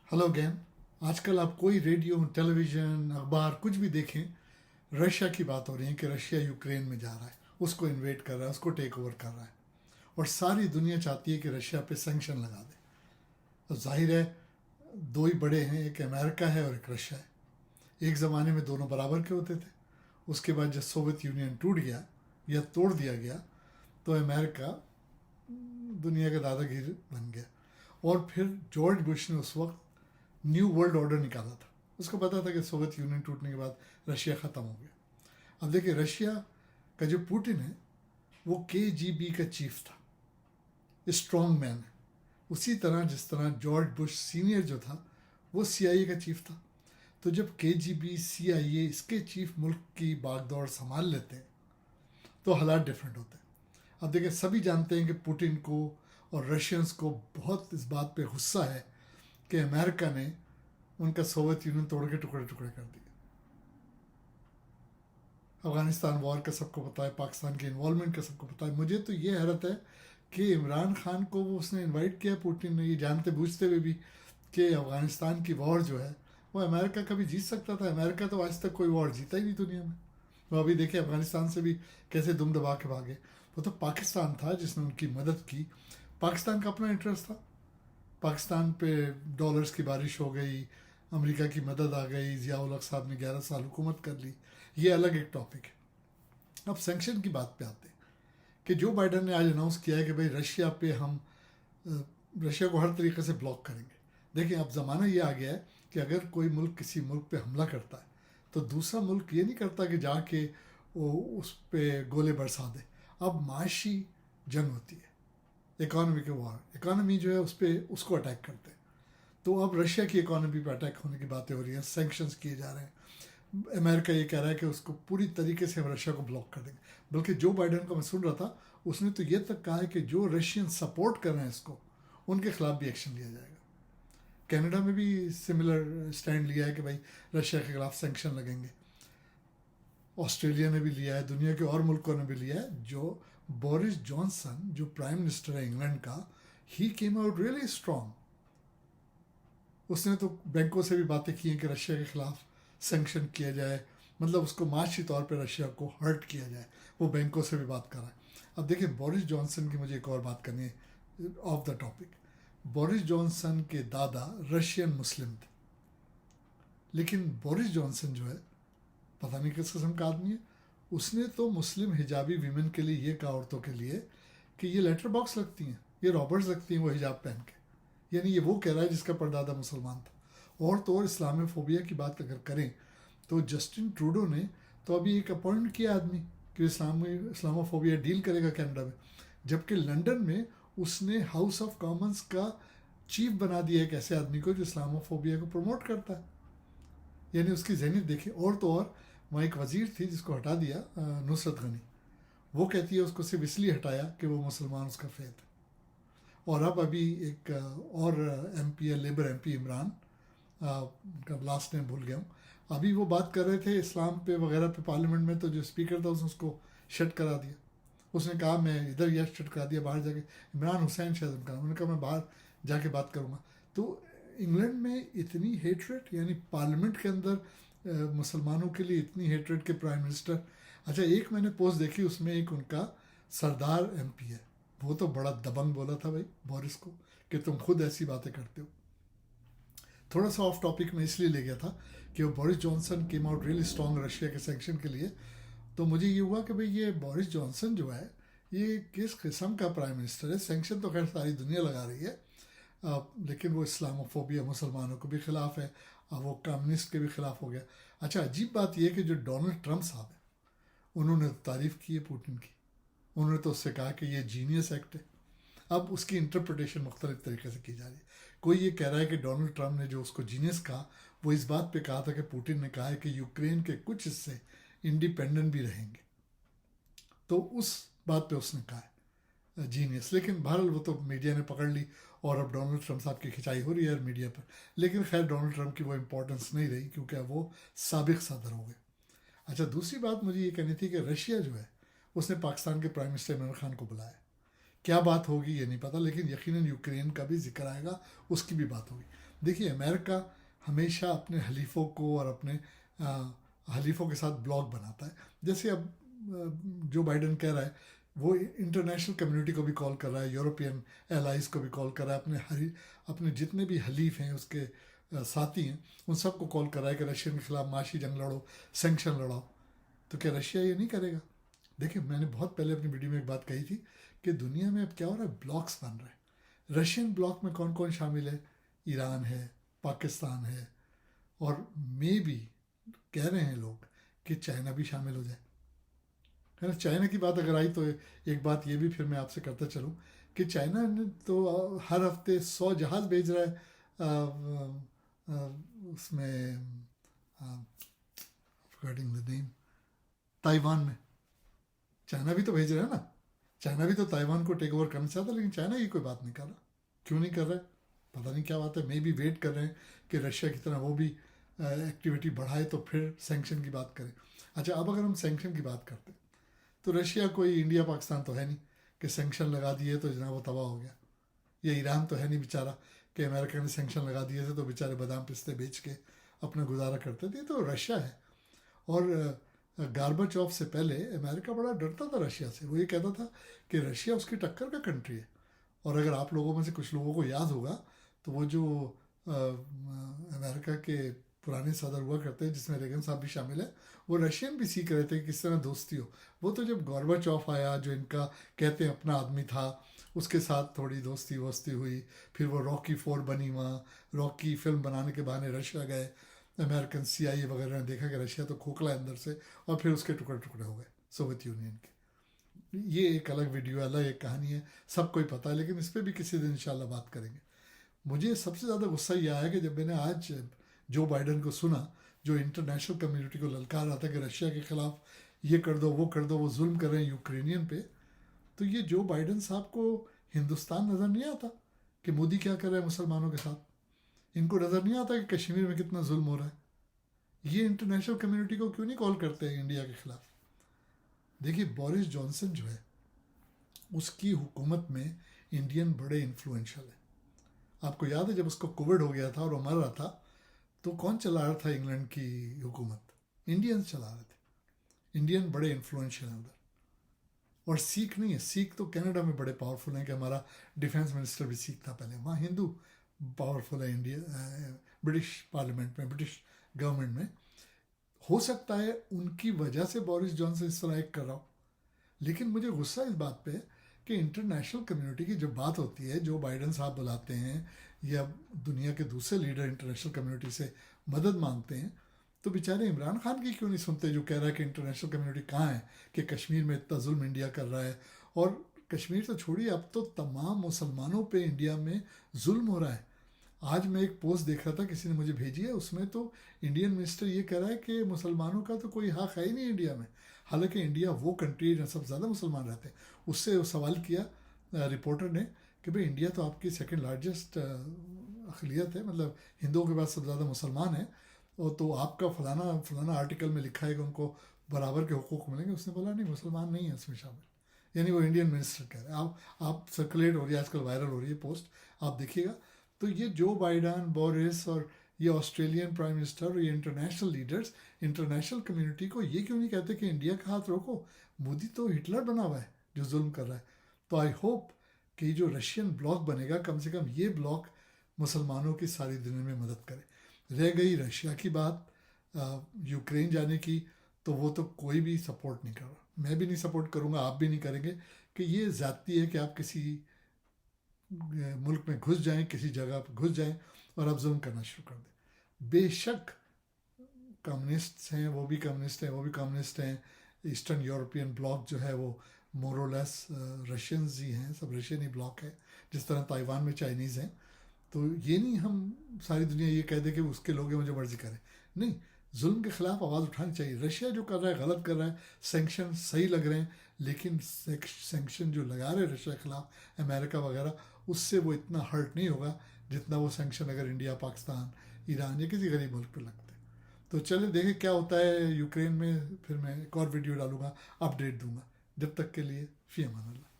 Hello again. आजकल आप कोई रेडियो टेलीविज़न अखबार कुछ भी देखें, रशिया की बात हो रही है कि रशिया यूक्रेन में जा रहा है, उसको इन्वेड कर रहा है, उसको टेक ओवर कर रहा है। और सारी दुनिया चाहती है कि रशिया पे सैंक्शन लगा दे। तो जाहिर है, दो ही बड़े हैं, एक अमेरिका है और एक रशिया है। एक ज़माने में दोनों बराबर के होते थे। उसके बाद जब सोवियत यूनियन टूट गया या तोड़ दिया गया तो अमेरिका दुनिया का दादागिर बन गया। और फिर जॉर्ज बुश ने उस वक्त न्यू वर्ल्ड ऑर्डर निकाला था। उसको पता था कि सोवियत यूनियन टूटने के बाद रशिया ख़त्म हो गया। अब देखिए, रशिया का जो पुतिन है वो KGB का चीफ था, स्ट्रॉन्ग मैन है। उसी तरह जिस तरह जॉर्ज बुश सीनियर जो था वो CIA का चीफ था। तो जब KGB CIA इसके चीफ मुल्क की बागडोर संभाल लेते हैं तो हालात डिफरेंट होते हैं। अब देखिए, सभी जानते हैं कि पुतिन को और रशियंस को बहुत इस बात पे गुस्सा है कि अमेरिका ने उनका सोवियत यूनियन तोड़ के टुकड़े टुकड़े कर दिए। अफगानिस्तान वॉर का सबको पता है, पाकिस्तान के इन्वॉल्वमेंट का सबको पता है। मुझे तो ये हैरत है कि इमरान खान को वो उसने इनवाइट किया पुतिन ने, ये जानते बूझते हुए भी कि अफगानिस्तान की वॉर जो है वो अमेरिका कभी जीत सकता था। अमेरिका तो आज तक कोई वॉर जीता ही नहीं दुनिया में। वो अभी देखिए अफगानिस्तान से भी कैसे दुम दबा के भागे। वो तो पाकिस्तान था जिसने उनकी मदद की। पाकिस्तान का अपना इंटरेस्ट था। पाकिस्तान पे डॉलर्स की बारिश हो गई, अमेरिका की मदद आ गई, ज़ियाउल हक साहब ने 11 साल हुकूमत कर ली। ये अलग एक टॉपिक है। अब सेंक्शन की बात पे आते हैं कि जो बाइडन ने आज अनाउंस किया है कि भाई रशिया पे हम रशिया को हर तरीके से ब्लॉक करेंगे। देखिए, अब ज़माना ये आ गया है कि अगर कोई मुल्क किसी मुल्क पे हमला करता है तो दूसरा मुल्क ये नहीं करता कि जाके वो उस पर गोले बरसा दे। अब माशी जंग होती है, इकॉनमी के वॉर। इकॉनमी जो है उस पर उसको अटैक करते हैं। तो अब रशिया की इकॉनमी पर अटैक होने की बातें हो रही हैं, सैंक्शंस किए जा रहे हैं। अमेरिका ये कह रहा है कि उसको पूरी तरीके से हम रशिया को ब्लॉक कर देंगे। बल्कि जो बाइडन को मैं सुन रहा था, उसने तो ये तक कहा है कि जो रशियन सपोर्ट कर रहे हैं इसको, उनके खिलाफ भी एक्शन लिया जाएगा। कनाडा में भी सिमिलर स्टैंड लिया है कि भाई रशिया के खिलाफ सैंक्शन लगेंगे। ऑस्ट्रेलिया ने भी लिया है, दुनिया के और मुल्कों ने भी लिया है। जो बोरिस जॉनसन जो प्राइम मिनिस्टर है इंग्लैंड का, ही केम आउट रियली स्ट्रांग। उसने तो बैंकों से भी बातें की हैं कि रशिया के खिलाफ सैंक्शन किया जाए, मतलब उसको माशी तौर पर रशिया को हर्ट किया जाए। वो बैंकों से भी बात कर रहा है। अब देखिए, बोरिस जॉनसन की मुझे एक और बात करनी है of the topic. Boris Johnson के दादा रशियन मुस्लिम थे, लेकिन बोरिस जॉनसन जो है पता नहीं किस किस्म का आदमी है। उसने तो मुस्लिम हिजाबी वीमेन के लिए ये कहा, औरतों के लिए, कि ये लेटर बॉक्स लगती हैं, ये रॉबर्ट्स लगती हैं वो हिजाब पहन के। यानी ये वो कह रहा है जिसका परदादा मुसलमान था। और तो और इस्लामोफोबिया की बात अगर करें तो जस्टिन ट्रूडो ने तो अभी एक अपॉइंट किया आदमी कि इस्लामोफोबिया डील करेगा कनाडा में। जबकि लंदन में उसने हाउस ऑफ कॉमन्स का चीफ बना दिया एक ऐसे आदमी को जो इस्लामोफोबिया को प्रमोट करता है। यानी उसकी जहनीत देखिए। और तो और वहाँ एक वजीर थी जिसको हटा दिया, नुसरत गनी। वो कहती है उसको सिर्फ इसलिए हटाया कि वो मुसलमान उसका फेथ है। और अब अभी एक और MP है, लेबर MP इमरान, उनका लास्ट नेम भूल गया हूँ। अभी वो बात कर रहे थे इस्लाम पे वगैरह पे पार्लियामेंट में, तो जो स्पीकर था उसने उसको शट करा दिया। उसने कहा मैं इधर यह शट करा दिया, बाहर जाके। इमरान हुसैन शायद उनका, उन्होंने कहा मैं बाहर जाके बात करूँगा। तो इंग्लैंड में इतनी हेटरेट, यानी पार्लियामेंट के अंदर मुसलमानों के लिए इतनी हेटरेट के प्राइम मिनिस्टर। अच्छा, एक मैंने पोस्ट देखी, उसमें एक उनका सरदार MP है, वो तो बड़ा दबंग बोला था भाई बोरिस को कि तुम खुद ऐसी बातें करते हो। थोड़ा सा ऑफ टॉपिक में इसलिए ले गया था कि वो Boris Johnson came out really strong Russia के सैंक्शन के लिए। तो मुझे ये हुआ कि भाई ये बोरिस जॉनसन जो है ये किस किस्म का प्राइम मिनिस्टर है। सैंक्शन तो खैर सारी दुनिया लगा रही है, लेकिन वो इस्लामोफोबिया, मुसलमानों के भी खिलाफ है, वो कम्युनिस्ट के भी खिलाफ हो गया। अच्छा, अजीब बात यह है कि जो डोनाल्ड ट्रंप साहब है उन्होंने तारीफ़ की है पुतिन की। उन्होंने तो उससे कहा कि ये जीनियस एक्ट है। अब उसकी इंटरप्रिटेशन मुख्तलिफ तरीके से की जा रही है। कोई ये कह रहा है कि डोनाल्ड ट्रंप ने जो उसको जीनियस कहा वो इस बात पे कहा था कि पुतिन ने कहा है कि यूक्रेन के कुछ हिस्से इंडिपेंडेंट भी रहेंगे, तो उस बात पे उसने कहा है जीनियस। लेकिन बहरहाल वो तो मीडिया ने पकड़ ली और अब डोनाल्ड ट्रंप साहब की खिंचाई हो रही है मीडिया पर। लेकिन खैर डोनाल्ड ट्रंप की वो इंपॉर्टेंस नहीं रही क्योंकि अब वो साबिक सदर हो गए। अच्छा, दूसरी बात मुझे ये कहनी थी कि रशिया जो है उसने पाकिस्तान के प्राइम मिनिस्टर इमरान खान को बुलाया। क्या बात होगी ये नहीं पता, लेकिन यकीनन यूक्रेन का भी जिक्र आएगा, उसकी भी बात होगी। देखिए अमेरिका हमेशा अपने हलीफों को और अपने हलीफों के साथ ब्लॉक बनाता है। जैसे अब जो बाइडन कह रहा है वो इंटरनेशनल कम्युनिटी को भी कॉल कर रहा है, यूरोपियन एलाइज को भी कॉल कर रहा है, अपने जितने भी हलीफ हैं उसके साथी हैं उन सबको कॉल कर रहा है कि रशियन के खिलाफ माशी जंग लड़ो, सेंक्शन लड़ाओ। तो क्या रशिया ये नहीं करेगा? देखिए मैंने बहुत पहले अपनी वीडियो में एक बात कही थी कि दुनिया में अब क्या हो रहा है, ब्लॉक्स बन रहे हैं। रशियन ब्लॉक में कौन कौन शामिल है? ईरान है, पाकिस्तान है, और मे भी कह रहे हैं लोग कि चाइना भी शामिल हो जाए, है ना। चाइना की बात अगर आई तो एक बात ये भी फिर मैं आपसे करता चलूँ कि चाइना ने तो हर हफ्ते 100 जहाज़ भेज रहा है उसमें फॉरगेटिंग द नेम, ताइवान में। चाइना भी तो भेज रहा है ना। चाइना भी तो ताइवान को टेक ओवर करना चाहता है, लेकिन चाइना की कोई बात नहीं कर रहा। क्यों नहीं कर रहा है? पता नहीं क्या बात है। मे भी वेट कर रहे हैं कि रशिया की तरह वो भी एक्टिविटी बढ़ाए तो फिर सैंक्शन की बात करें। अच्छा, अब अगर हम सैंक्शन की बात करते हैं तो रशिया कोई इंडिया पाकिस्तान तो है नहीं कि सैंक्शन लगा दिए तो जनाब वो तबाह हो गया। ये ईरान तो है नहीं बेचारा कि अमेरिका ने सैंक्शन लगा दिए थे तो बेचारे बादाम पिस्ते बेच के अपना गुजारा करते थे। तो रशिया है। और गार्बाचोव से पहले अमेरिका बड़ा डरता था रशिया से। वो ये कहता था कि रशिया उसकी टक्कर का कंट्री है। और अगर आप लोगों में से कुछ लोगों को याद होगा तो वो जो अमेरिका के पुराने सदर हुआ करते हैं जिसमें रेगन साहब भी शामिल है, वो रशियन भी सीख रहे थे कि किस तरह दोस्ती हो। वो तो जब गॉर्बाचोव आया जो इनका कहते हैं अपना आदमी था, उसके साथ थोड़ी दोस्ती वोस्ती हुई। फिर वो रॉकी 4 बनी, वहाँ रॉकी फिल्म बनाने के बहाने रशिया गए। अमेरिकन CIA वगैरह ने देखा कि रशिया तो खोखला है अंदर से, और फिर उसके टुकड़े टुकड़े हो गए सोवियत यूनियन के। ये एक अलग वीडियो है, अलग एक कहानी है, सब कोई पता है, लेकिन इस पर भी किसी दिन इंशाल्लाह बात करेंगे। मुझे सबसे ज़्यादा गुस्सा ये आया कि जब मैंने आज जो बाइडन को सुना जो इंटरनेशनल कम्युनिटी को ललकार रहा था कि रशिया के खिलाफ ये कर दो वो कर दो, वो जुल्म कर रहे हैं यूक्रेनियन पे, तो ये जो बाइडन साहब को हिंदुस्तान नज़र नहीं आता कि मोदी क्या कर रहा है मुसलमानों के साथ? इनको नज़र नहीं आता कि कश्मीर में कितना जुल्म हो रहा है? ये इंटरनेशनल कम्युनिटी को क्यों नहीं कॉल करते हैं इंडिया के खिलाफ? देखिए बोरिस जॉनसन जो है उसकी हुकूमत में इंडियन बड़े इन्फ्लुएंशियल है। आपको याद है जब उसको कोविड हो गया था और वो मर रहा था तो कौन चला रहा था इंग्लैंड की हुकूमत? इंडियंस चला रहे थे। इंडियन बड़े इन्फ्लुएंशियल हैं उधर। और सिख नहीं है, सिख तो कनाडा में बड़े पावरफुल हैं कि हमारा डिफेंस मिनिस्टर भी सिख था पहले। वहाँ हिंदू पावरफुल है इंडिया, ब्रिटिश पार्लियामेंट में, ब्रिटिश गवर्नमेंट में। हो सकता है उनकी वजह से बोरिस जॉनसन इस तरह एक कर रहा हो, लेकिन मुझे गुस्सा इस बात पे कि इंटरनेशनल कम्युनिटी की जब बात होती है, जो बाइडन साहब बुलाते हैं या दुनिया के दूसरे लीडर इंटरनेशनल कम्युनिटी से मदद मांगते हैं, तो बेचारे इमरान खान की क्यों नहीं सुनते जो कह रहा है कि इंटरनेशनल कम्युनिटी कहाँ है कि कश्मीर में इतना जुल्म इंडिया कर रहा है। और कश्मीर तो छोड़िए, अब तो तमाम मुसलमानों पे इंडिया में जुल्म हो रहा है। आज मैं एक पोस्ट देख रहा था, किसी ने मुझे भेजी है, उसमें तो इंडियन मिनिस्टर ये कह रहा है कि मुसलमानों का तो कोई हक है ही नहीं इंडिया में। हालांकि इंडिया वो कंट्री है जहाँ सबसे ज़्यादा मुसलमान रहते हैं। उससे सवाल किया रिपोर्टर ने कि भाई इंडिया तो आपकी सेकंड लार्जेस्ट अकलियत है, मतलब हिंदुओं के पास सबसे ज़्यादा मुसलमान है, और तो आपका फलाना फलाना आर्टिकल में लिखा है कि उनको बराबर के हुकूक मिलेंगे। उसने बोला नहीं, मुसलमान नहीं है उसमें शामिल। यानी वो इंडियन मिनिस्टर कह रहे हैं। आप सर्कुलेट हो रही है आजकल, वायरल हो रही है पोस्ट, आप देखिएगा। तो ये जो बाइडन, बोरिस और ये ऑस्ट्रेलियन प्राइम मिनिस्टर और ये इंटरनेशनल लीडर्स इंटरनेशनल कम्युनिटी को ये क्यों नहीं कहते कि इंडिया का हाथ रोको? मोदी तो हिटलर बना हुआ है जो जुल्म कर रहा है। तो आई होप कि जो रशियन ब्लॉक बनेगा, कम से कम ये ब्लॉक मुसलमानों की सारी दुनिया में मदद करे। रह गई रशिया की बात, यूक्रेन जाने की, तो वो तो कोई भी सपोर्ट नहीं कर रहा। मैं भी नहीं सपोर्ट करूँगा, आप भी नहीं करेंगे कि ये ज़्यादती है कि आप किसी मुल्क में घुस जाएं, किसी जगह पर घुस जाएं और अब जुल्म करना शुरू कर दें। बेशक कम्युनिस्ट हैं, वो भी कम्युनिस्ट हैं, वो भी कम्युनिस्ट हैं। ईस्टर्न यूरोपियन ब्लॉक जो है वो मोरोलेस रशियंस ही हैं, सब रशियन ही ब्लॉक है, जिस तरह ताइवान में चाइनीज़ हैं। तो ये नहीं हम सारी दुनिया ये कह दे कि उसके लोग हैं, मुझे मर्जी करें। नहीं, जुल्म के खिलाफ आवाज़ उठानी चाहिए। रशिया जो कर रहा है गलत कर रहा है, सैंक्शन सही लग रहे हैं, लेकिन सैंक्शन जो लगा रहे हैं रशिया के खिलाफ अमेरिका वगैरह, उससे वो इतना हर्ट नहीं होगा जितना वो सैंक्शन अगर इंडिया, पाकिस्तान, ईरान या किसी गरीब मुल्क पर लगते। तो चलिए देखें क्या होता है यूक्रेन में। फिर मैं एक और वीडियो डालूंगा, अपडेट दूंगा। जब तक के लिए फ़ी अमान अल्लाह।